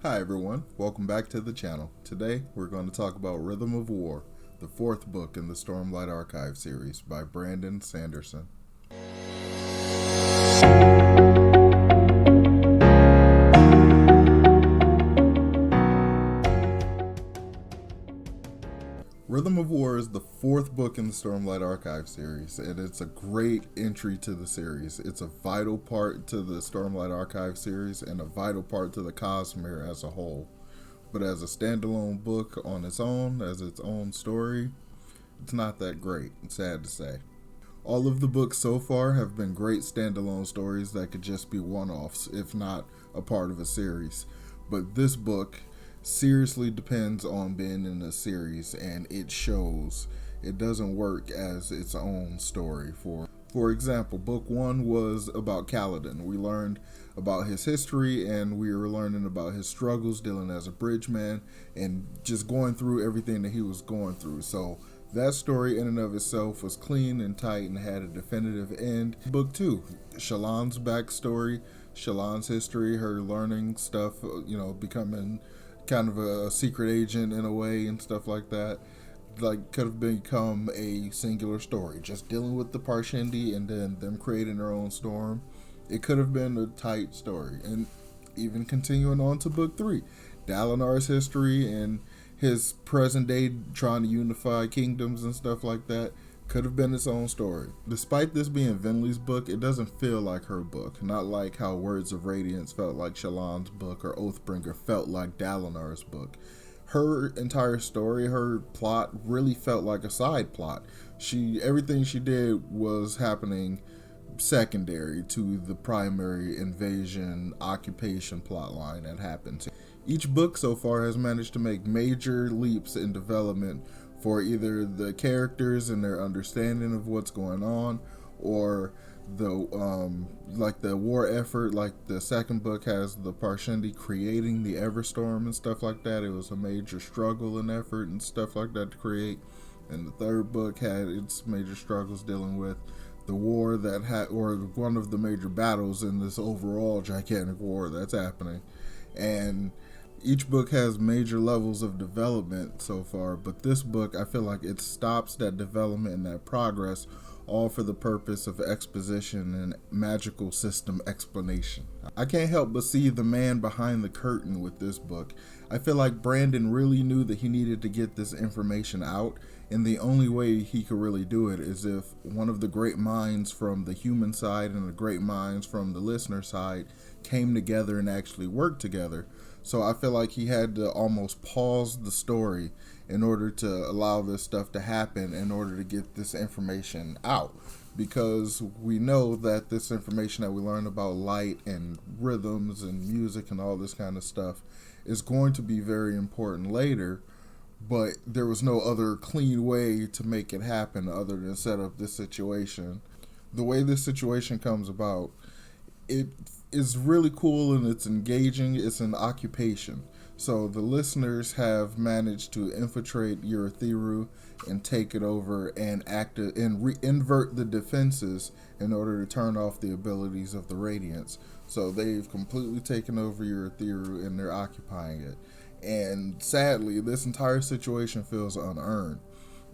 Hi everyone, welcome back to the channel. Today we're going to talk about Rhythm of War, the fourth book in the Stormlight Archive series by Brandon Sanderson. Rhythm of War is the fourth book in the Stormlight Archive series, and it's a great entry to the series. It's a vital part to the Stormlight Archive series and a vital part to the Cosmere as a whole. But as a standalone book on its own, as its own story, it's not that great, it's sad to say. All of the books so far have been great standalone stories that could just be one-offs, if not a part of a series. But this book seriously depends on being in a series, and it shows. It doesn't work as its own story. For example, book one was about Kaladin. We learned about his history, and we were learning about his struggles dealing as a bridgeman and just going through everything that he was going through. So that story in and of itself was clean and tight and had a definitive end. Book two, Shallan's backstory, Shallan's history, her learning stuff, becoming kind of a secret agent in a way and stuff like that, like could have become a singular story, just dealing with the Parshendi and then them creating their own storm. It could have been a tight story. And even continuing on to book three, Dalinar's history and his present day trying to unify kingdoms and stuff like that could have been its own story. Despite this being Venli's book, it doesn't feel like her book. Not like how Words of Radiance felt like Shallan's book or Oathbringer felt like Dalinar's book. Her entire story, her plot really felt like a side plot. Everything she did was happening secondary to the primary invasion occupation plotline that happened. Each book so far has managed to make major leaps in development for either the characters and their understanding of what's going on, or the war effort. Like the second book has the Parshendi creating the Everstorm and stuff like that. It was a major struggle and effort and stuff like that to create. And the third book had its major struggles dealing with the war that had, or one of the major battles in this overall gigantic war that's happening. And each book has major levels of development so far, but this book, I feel like it stops that development and that progress, all for the purpose of exposition and magical system explanation. I can't help but see the man behind the curtain with this book. I feel like Brandon really knew that he needed to get this information out, and the only way he could really do it is if one of the great minds from the human side and the great minds from the listener side came together and actually worked together. So I feel like he had to almost pause the story in order to allow this stuff to happen, in order to get this information out. Because we know that this information that we learn about light and rhythms and music and all this kind of stuff is going to be very important later, but there was no other clean way to make it happen other than set up this situation. The way this situation comes about, it is really cool and it's engaging. It's an occupation. So the listeners have managed to infiltrate Urithiru and take it over and invert the defenses in order to turn off the abilities of the Radiants. So they've completely taken over Urithiru and they're occupying it. And sadly, this entire situation feels unearned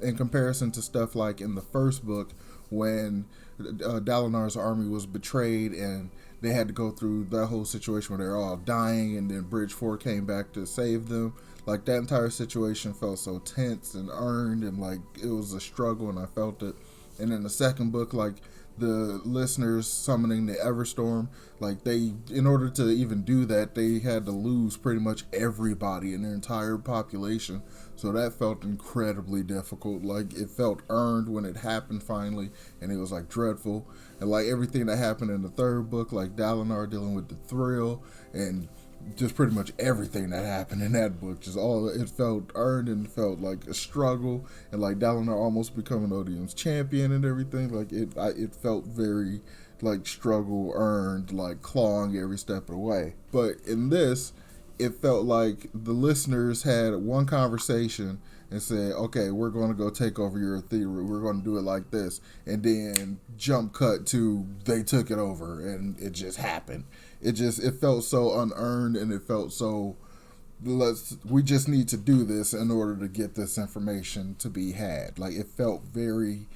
in comparison to stuff like in the first book when Dalinar's army was betrayed and they had to go through that whole situation where they're all dying, and then Bridge 4 came back to save them. Like, that entire situation felt so tense and earned, and like it was a struggle, and I felt it. And in the second book, like the listeners summoning the Everstorm, like in order to even do that, they had to lose pretty much everybody in their entire population. So that felt incredibly difficult. Like, it felt earned when it happened finally, and it was like dreadful. And like everything that happened in the third book, like Dalinar dealing with the thrill and just pretty much everything that happened in that book, just all it felt earned and felt like a struggle, and like Dalinar almost becoming Odium's champion and everything. Like it felt very like struggle earned, like clawing every step of the way. But in this, it felt like the listeners had one conversation and said, okay, we're going to go take over your theory. We're going to do it like this. And then jump cut to they took it over and it just happened. It felt so unearned, and it felt so we just need to do this in order to get this information to be had. Like, it felt very,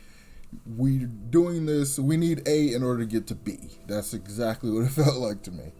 we doing this, we need A in order to get to B. That's exactly what it felt like to me.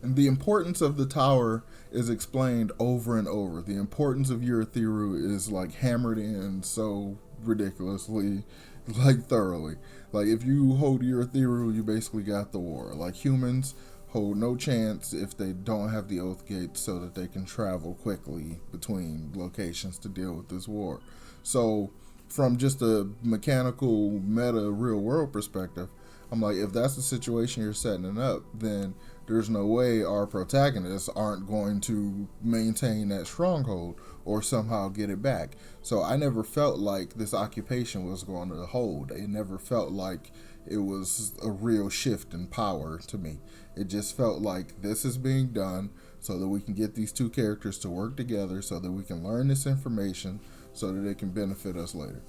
And the importance of the tower is explained over and over. The importance of Urithiru is like hammered in so ridiculously, like thoroughly. Like, if you hold Urithiru, you basically got the war. Like, humans hold no chance if they don't have the Oath Gates so that they can travel quickly between locations to deal with this war. So, from just a mechanical, meta, real world perspective, I'm like, if that's the situation you're setting it up, then there's no way our protagonists aren't going to maintain that stronghold or somehow get it back. So I never felt like this occupation was going to hold. It never felt like it was a real shift in power to me. It just felt like this is being done so that we can get these two characters to work together, so that we can learn this information, so that it can benefit us later.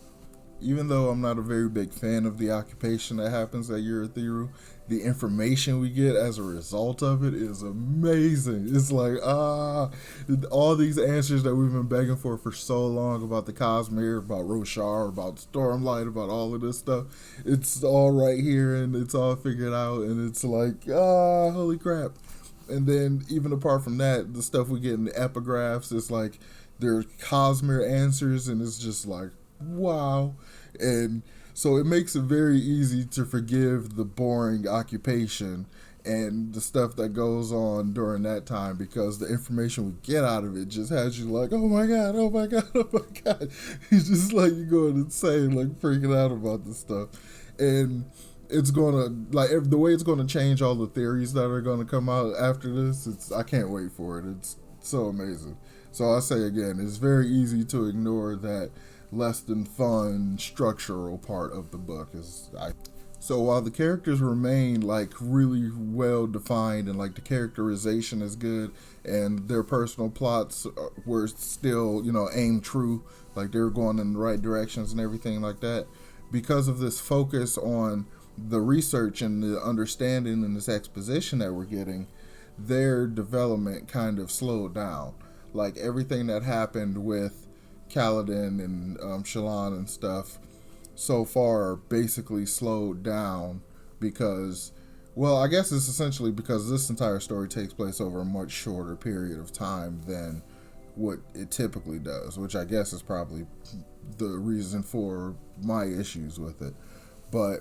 Even though I'm not a very big fan of the occupation that happens at Urithiru, the information we get as a result of it is amazing. It's like, all these answers that we've been begging for so long about the Cosmere, about Roshar, about Stormlight, about all of this stuff. It's all right here and it's all figured out, and it's like, holy crap. And then even apart from that, the stuff we get in the epigraphs, it's like, they're Cosmere answers, and it's just like, wow. And so it makes it very easy to forgive the boring occupation and the stuff that goes on during that time, because the information we get out of it just has you like, oh my god, oh my god, oh my god. It's just like you're going insane, like freaking out about this stuff. And it's gonna, like, the way it's gonna change all the theories that are gonna come out after this, I can't wait for it. It's so amazing. So I say again, it's very easy to ignore that less than fun structural part of the book. So while the characters remain like really well defined, and like the characterization is good, and their personal plots were still, aimed true, like they were going in the right directions and everything like that, because of this focus on the research and the understanding and this exposition that we're getting, their development kind of slowed down. Like, everything that happened with Kaladin and Shallan and stuff so far basically slowed down because, well, I guess it's essentially because this entire story takes place over a much shorter period of time than what it typically does, which I guess is probably the reason for my issues with it. But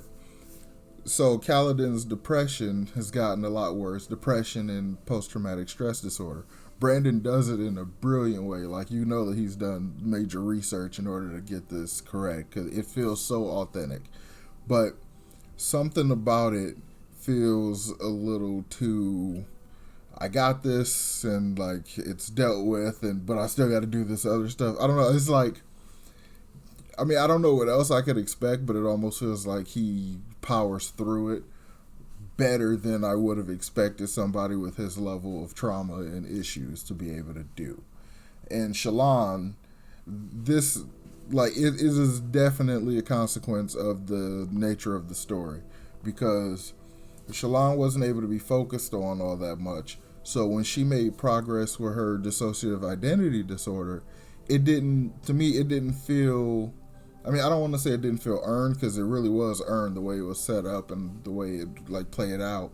so Kaladin's depression has gotten a lot worse, depression and post-traumatic stress disorder. Brandon does it in a brilliant way. Like, that he's done major research in order to get this correct, because it feels so authentic. But something about it feels a little too, I got this, and like it's dealt with, but I still got to do this other stuff. I don't know. It's like, I don't know what else I could expect, but it almost feels like he powers through it better than I would have expected somebody with his level of trauma and issues to be able to do. And Shallan, this, like, it is definitely a consequence of the nature of the story, because Shallan wasn't able to be focused on all that much. So when she made progress with her dissociative identity disorder, it didn't feel, I don't want to say it didn't feel earned, because it really was earned the way it was set up and the way it like played out.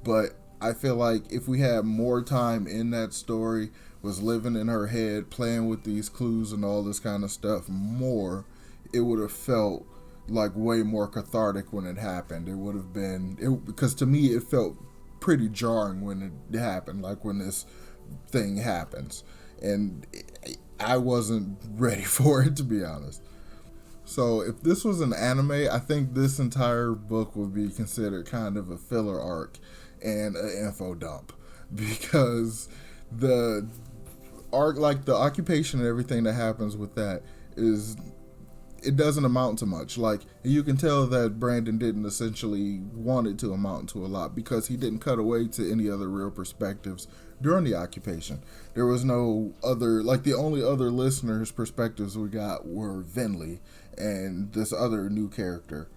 But I feel like if we had more time in that story, was living in her head, playing with these clues and all this kind of stuff more, it would have felt like way more cathartic when it happened. It would have been, because to me it felt pretty jarring when it happened, like when this thing happens. And I wasn't ready for it, to be honest. So if this was an anime, I think this entire book would be considered kind of a filler arc and an info dump, because the arc, like the occupation and everything that happens with that, it doesn't amount to much. Like, you can tell that Brandon didn't essentially want it to amount to a lot, because he didn't cut away to any other real perspectives during the occupation. There was no other, like, the only other listeners' perspectives we got were Venli and this other new character.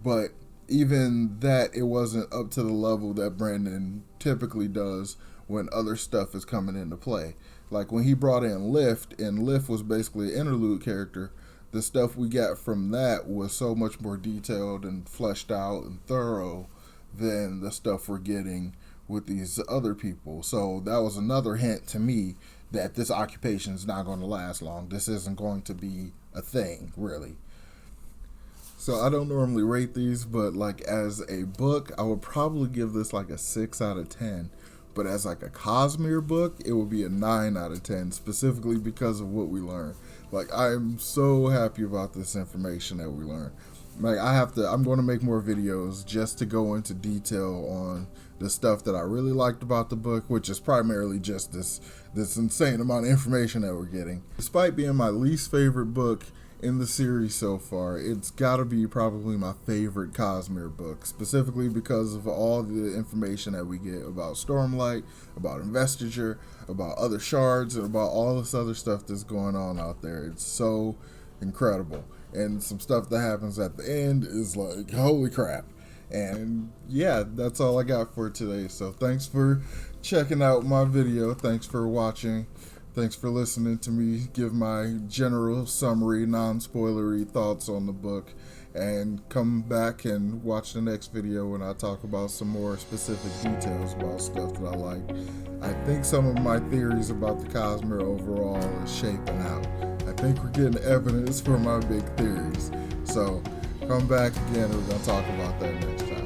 But even that, it wasn't up to the level that Brandon typically does when other stuff is coming into play. Like when he brought in Lift, and Lift was basically an interlude character, the stuff we got from that was so much more detailed and fleshed out and thorough than the stuff we're getting with these other people. So that was another hint to me that this occupation is not going to last long. This isn't going to be a thing, really. So I don't normally rate these, but like as a book, I would probably give this like a 6 out of 10. But as like a Cosmere book, it would be a 9 out of 10, specifically because of what we learned. Like, I'm so happy about this information that we learned. Like, I'm going to make more videos just to go into detail on the stuff that I really liked about the book, which is primarily just this insane amount of information that we're getting. Despite being my least favorite book in the series so far, it's got to be probably my favorite Cosmere book, specifically because of all the information that we get about Stormlight, about Investiture, about other shards, and about all this other stuff that's going on out there. It's so incredible. And some stuff that happens at the end is like, holy crap. And yeah, that's all I got for today. So thanks for checking out my video. Thanks for watching. Thanks for listening to me give my general summary, non-spoilery thoughts on the book. And come back and watch the next video when I talk about some more specific details about stuff that I like. I think some of my theories about the Cosmere overall is shaping out. I think we're getting evidence for my big theories. So come back again and we're going to talk about that next time.